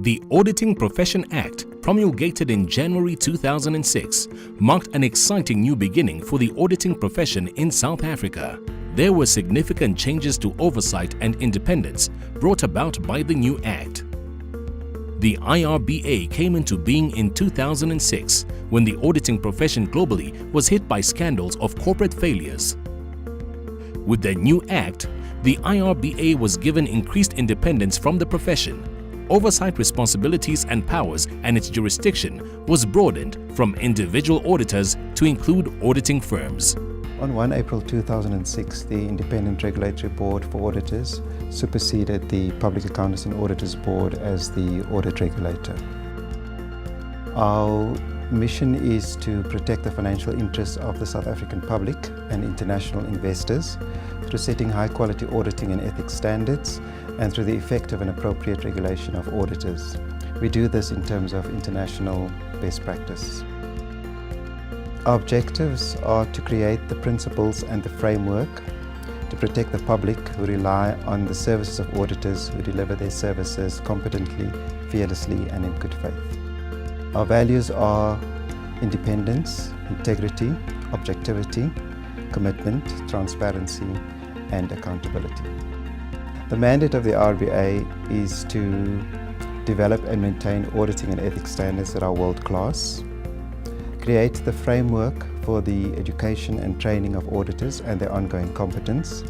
The Auditing Profession Act, promulgated in January 2006, marked an exciting new beginning for the auditing profession in South Africa. There were significant changes to oversight and independence brought about by the new act. The IRBA came into being in 2006 when the auditing profession globally was hit by scandals of corporate failures. With the new act, the IRBA was given increased independence from the profession. Oversight responsibilities and powers and its jurisdiction was broadened from individual auditors to include auditing firms. On 1 April 2006, the Independent Regulatory Board for Auditors superseded the Public Accountants and Auditors Board as the audit regulator. Our mission is to protect the financial interests of the South African public and international investors through setting high-quality auditing and ethics standards and through the effective and appropriate regulation of auditors. We do this in terms of international best practice. Our objectives are to create the principles and the framework to protect the public who rely on the services of auditors who deliver their services competently, fearlessly, and in good faith. Our values are independence, integrity, objectivity, commitment, transparency, and accountability. The mandate of the IRBA is to develop and maintain auditing and ethics standards that are world-class, create the framework for the education and training of auditors and their ongoing competence,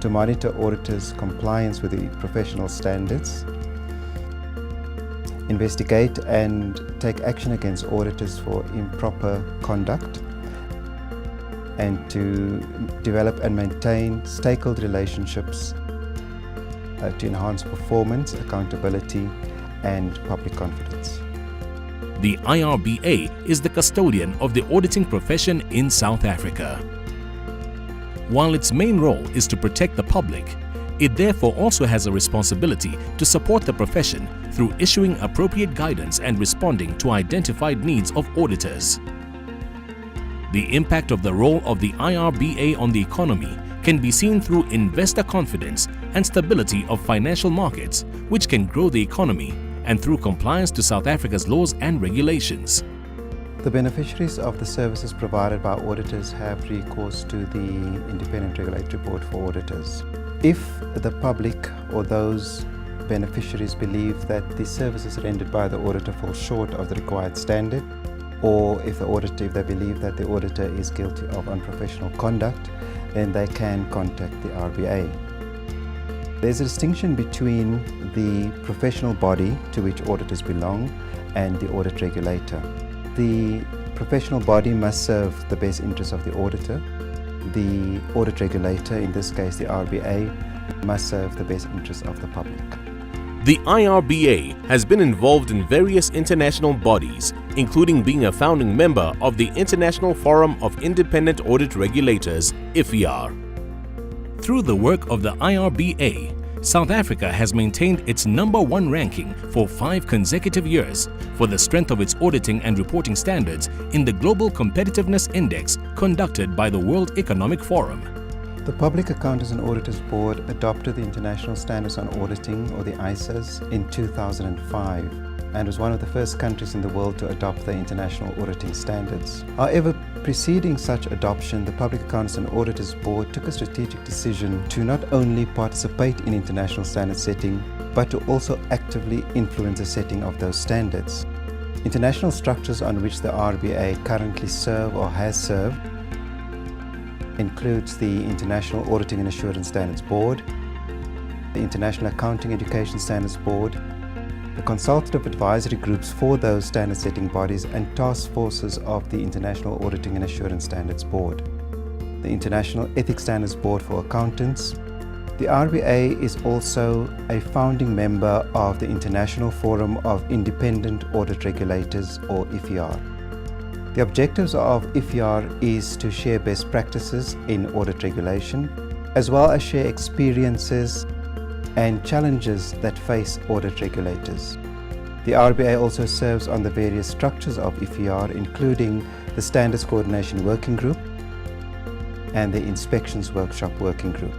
to monitor auditors' compliance with the professional standards, investigate and take action against auditors for improper conduct, and to develop and maintain stakeholder relationships to enhance performance, accountability, and public confidence. The IRBA is the custodian of the auditing profession in South Africa. While its main role is to protect the public, it therefore also has a responsibility to support the profession through issuing appropriate guidance and responding to identified needs of auditors. The impact of the role of the IRBA on the economy can be seen through investor confidence and stability of financial markets, which can grow the economy, and through compliance to South Africa's laws and regulations. The beneficiaries of the services provided by auditors have recourse to the Independent Regulatory Board for Auditors. If the public or those beneficiaries believe that the services rendered by the auditor fall short of the required standard, or if they believe that the auditor is guilty of unprofessional conduct, then they can contact the IRBA. There's a distinction between the professional body to which auditors belong and the audit regulator. The professional body must serve the best interests of the auditor. The audit regulator, in this case the IRBA, must serve the best interests of the public. The IRBA has been involved in various international bodies, including being a founding member of the International Forum of Independent Audit Regulators, IFIAR. Through the work of the IRBA, South Africa has maintained its #1 ranking for 5 consecutive years for the strength of its auditing and reporting standards in the Global Competitiveness Index conducted by the World Economic Forum. The Public Accountants and Auditors Board adopted the International Standards on Auditing, or the ISAs, in 2005 and was one of the first countries in the world to adopt the international auditing standards. However, preceding such adoption, the Public Accountants and Auditors Board took a strategic decision to not only participate in international standard setting, but to also actively influence the setting of those standards. International structures on which the IRBA currently serve or has served includes the International Auditing and Assurance Standards Board, the International Accounting Education Standards Board, the consultative advisory groups for those standard-setting bodies and task forces of the International Auditing and Assurance Standards Board, the International Ethics Standards Board for Accountants. The IRBA is also a founding member of the International Forum of Independent Audit Regulators, or IFIAR. The objectives of IFIAR is to share best practices in audit regulation, as well as share experiences and challenges that face audit regulators. The IRBA also serves on the various structures of IFIAR, including the Standards Coordination Working Group and the Inspections Workshop Working Group.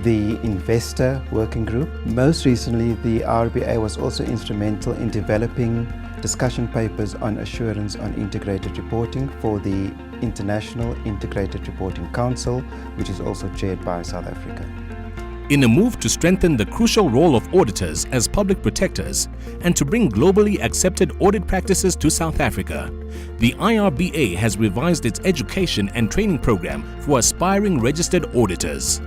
the investor working group. Most recently, the IRBA was also instrumental in developing discussion papers on assurance on integrated reporting for the International Integrated Reporting Council, which is also chaired by South Africa. In a move to strengthen the crucial role of auditors as public protectors and to bring globally accepted audit practices to South Africa, the IRBA has revised its education and training program for aspiring registered auditors.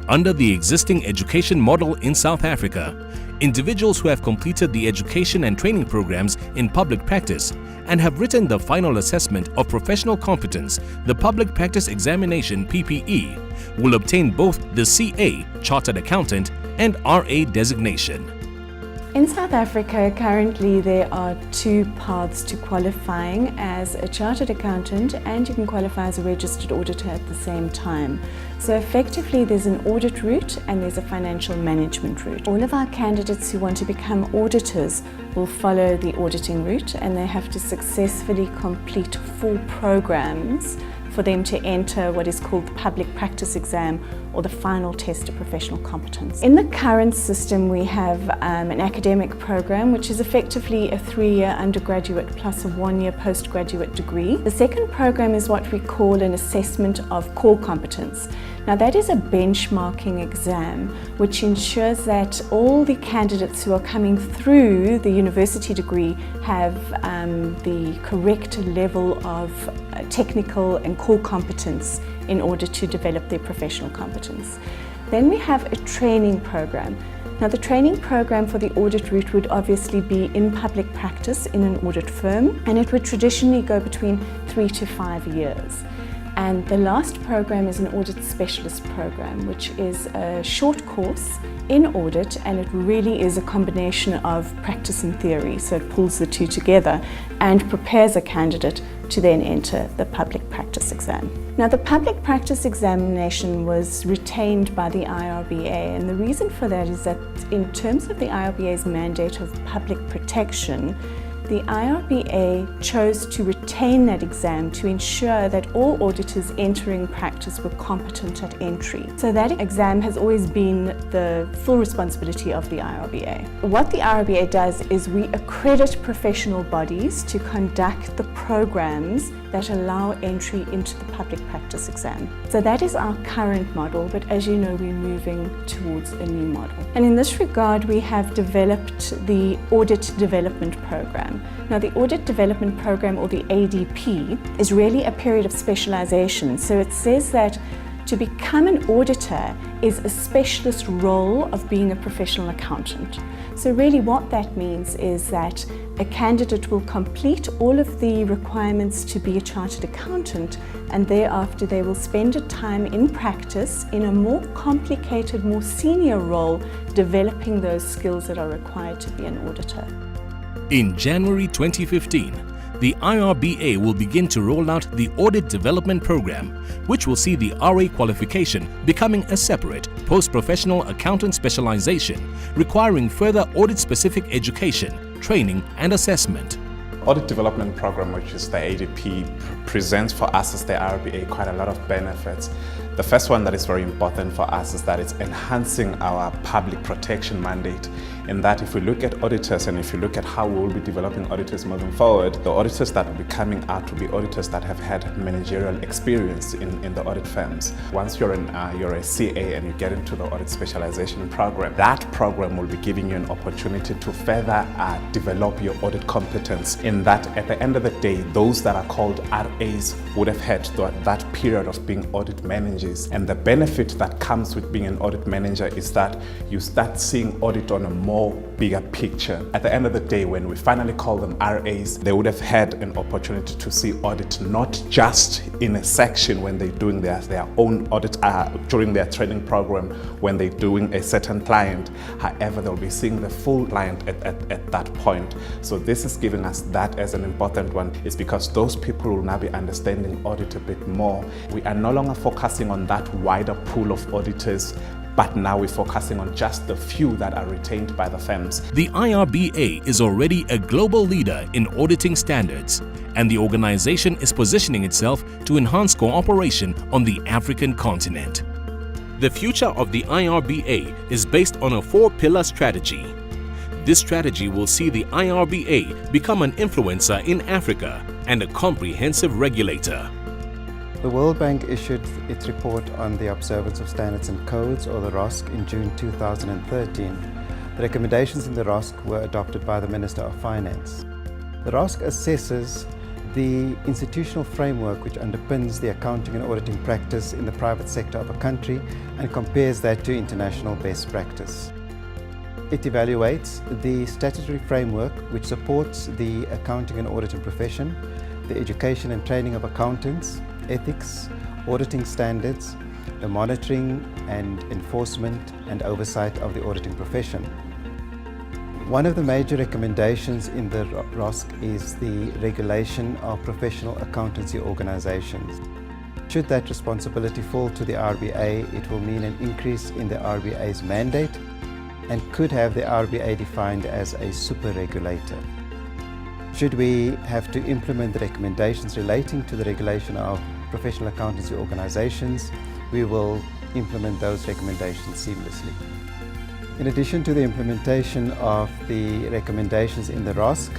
Under the existing education model in South Africa, individuals who have completed the education and training programs in public practice and have written the final assessment of professional competence, the Public Practice Examination (PPE), will obtain both the CA Chartered Accountant and RA designation. In South Africa, currently there are two paths to qualifying as a chartered accountant, and you can qualify as a registered auditor at the same time. So effectively there's an audit route and there's a financial management route. All of our candidates who want to become auditors will follow the auditing route, and they have to successfully complete 4 programs for them to enter what is called the public practice exam, or the final test of professional competence. In the current system, we have an academic program, which is effectively a 3-year undergraduate plus a 1-year postgraduate degree. The second program is what we call an assessment of core competence. Now that is a benchmarking exam which ensures that all the candidates who are coming through the university degree have the correct level of technical and core competence in order to develop their professional competence. Then we have a training program. Now the training program for the audit route would obviously be in public practice in an audit firm, and it would traditionally go between 3 to 5 years. And the last program is an audit specialist program, which is a short course in audit, and it really is a combination of practice and theory. So it pulls the two together and prepares a candidate to then enter the public practice exam. Now the public practice examination was retained by the IRBA, and the reason for that is that in terms of the IRBA's mandate of public protection, the IRBA chose to retain that exam to ensure that all auditors entering practice were competent at entry. So that exam has always been the full responsibility of the IRBA. What the IRBA does is we accredit professional bodies to conduct the programs that allow entry into the public practice exam. So that is our current model, but as you know, we're moving towards a new model. And in this regard, we have developed the Audit Development Program. Now the Audit Development Program, or the ADP, is really a period of specialization. So it says that to become an auditor is a specialist role of being a professional accountant. So really what that means is that a candidate will complete all of the requirements to be a chartered accountant, and thereafter they will spend a time in practice in a more complicated, more senior role, developing those skills that are required to be an auditor. In January 2015, the IRBA will begin to roll out the Audit Development Program, which will see the RA qualification becoming a separate post-professional accountant specialization, requiring further audit-specific education, training and assessment. Audit Development Program, which is the ADP, presents for us as the IRBA quite a lot of benefits. The first one that is very important for us is that it's enhancing our public protection mandate, in that if we look at auditors and if you look at how we will be developing auditors moving forward, the auditors that will be coming out will be auditors that have had managerial experience in the audit firms. Once you're a CA and you get into the audit specialization program, that program will be giving you an opportunity to further develop your audit competence, in that at the end of the day, those that are called RAs would have had that period of being audit managers. And the benefit that comes with being an audit manager is that you start seeing audit on a more bigger picture. At the end of the day, when we finally call them RAs, they would have had an opportunity to see audit not just in a section when they're doing their own audit during their training program, when they're doing a certain client. However, they'll be seeing the full client at that point. So this is giving us that as an important one. It's because those people will now be understanding audit a bit more. We are no longer focusing on that wider pool of auditors, but now we're focusing on just the few that are retained by the firms. The IRBA is already a global leader in auditing standards, and the organization is positioning itself to enhance cooperation on the African continent. The future of the IRBA is based on a 4-pillar strategy. This strategy will see the IRBA become an influencer in Africa and a comprehensive regulator. The World Bank issued its report on the observance of standards and codes, or the ROSC, in June 2013. The recommendations in the ROSC were adopted by the Minister of Finance. The ROSC assesses the institutional framework which underpins the accounting and auditing practice in the private sector of a country and compares that to international best practice. It evaluates the statutory framework which supports the accounting and auditing profession, the education and training of accountants, ethics, auditing standards, the monitoring and enforcement and oversight of the auditing profession. One of the major recommendations in the ROSC is the regulation of professional accountancy organizations. Should that responsibility fall to the RBA, it will mean an increase in the RBA's mandate and could have the RBA defined as a super regulator. Should we have to implement the recommendations relating to the regulation of professional accountancy organizations, we will implement those recommendations seamlessly. In addition to the implementation of the recommendations in the ROSC,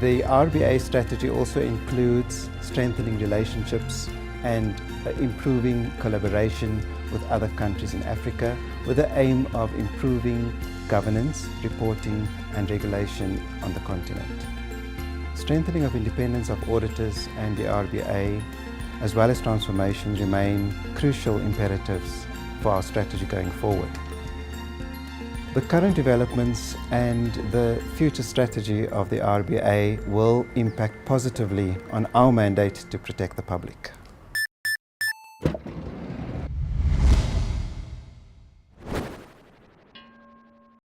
the RBA strategy also includes strengthening relationships and improving collaboration with other countries in Africa with the aim of improving governance, reporting and regulation on the continent. Strengthening of independence of auditors and the RBA, as well as transformation, remain crucial imperatives for our strategy going forward. The current developments and the future strategy of the RBA will impact positively on our mandate to protect the public.